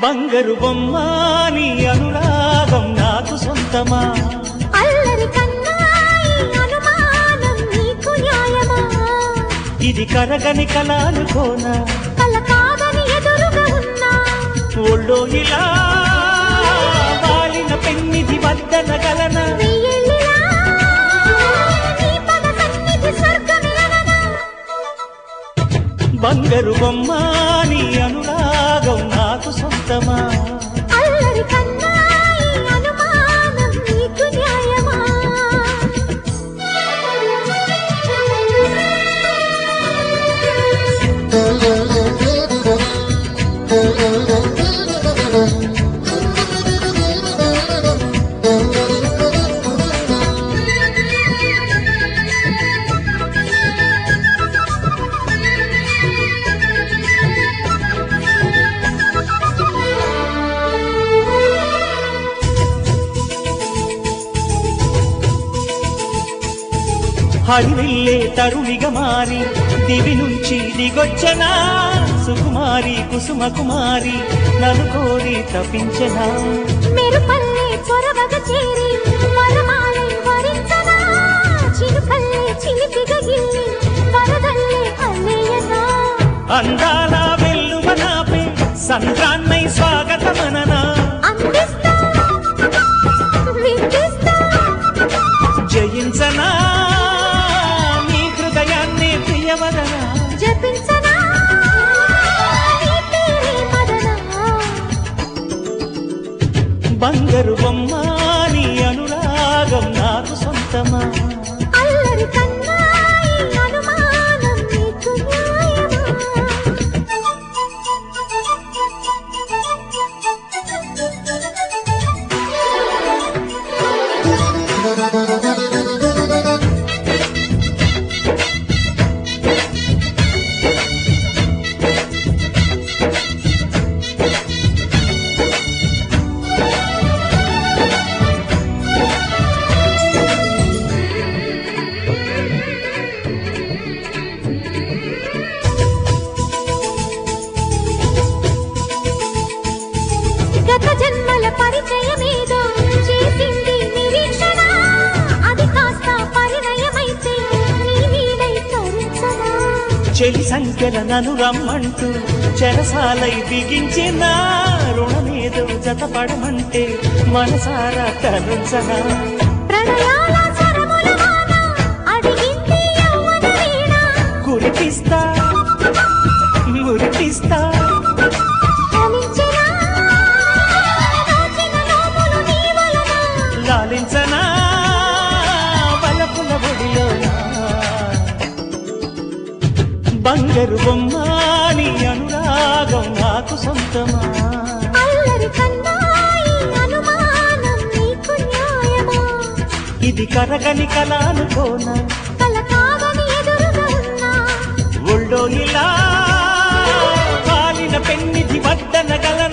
బంగారు బొమ్మ నీ అనురాగం నాకు సొంతమా అల్లరి కన్నాయి అనుమానం నీకు న్యాయమా ఇది కరగని కలానుకోనా కల కాదని ఎదురుగా ఉన్నా ఒళ్ళో ఇలా వాలిన పెన్నిది వద్దనగలన వెయ్యేళ్ళిలా నీ పద సన్నిధి స్వర్గమిలననా బంగారు బొమ్మ నీ అనురాగం నాకు సొంతమా అల్లరి కన్నాయి అనుమానం నీకు న్యాయమా హరివిల్లే తరుణిగా మారి దివి నుంచి దిగొచ్చనా సుకుమారి కుసుమ కుమారి నన్ను కోరి తప్పించనా మెరుపల్లే చొరవగ చేరి వరమాలై వరించనా చిరుకల్లే చిలిపిగ గిల్లి వరదల్లే అల్లేయనా అందాల వెల్లువనాపే సంద్రాన్నై స్వాగతమననా అందిస్తా విందిస్తా జయించనా నీ హృదయాన్ని ప్రియవదనా జపించనా నీ పేరే మదనా బంగారు బొమ్మ నీ అనురాగం నాకు సొంతమా అల్లరి కన్నాయి అనుమానం నీకు న్యాయమా గత జన్మల పరిచయమేదో చేసింది నిరీక్షణ అది కాస్త పరిణయమైతే నీ నీడై తరించనా చెలి సంఖ్యల నన్ను రమ్మంటూ చెరసాలై బిగించిన రుణమేదో జతపడమంటే మనసారా తరుంచనా ప్రణయాల సరముల వాన అడిగింది యవ్వన వీణ కురిపిస్తా మురిపిస్తా ఫలించెనా దాచిన నోములు నీ వలన లాలించనా వలపుల ఒడిలోనా బంగారు బొమ్మ నీ అనురాగం నాకు సొంతమా అల్లరి కన్నాయి అనుమానం నీకు న్యాయమా ఇది కరగని కలానుకోనా కల కాదని ఎదురుగా ఉన్నా ఒళ్ళో ఇలా వాలిన పెన్నిది వద్దనగలన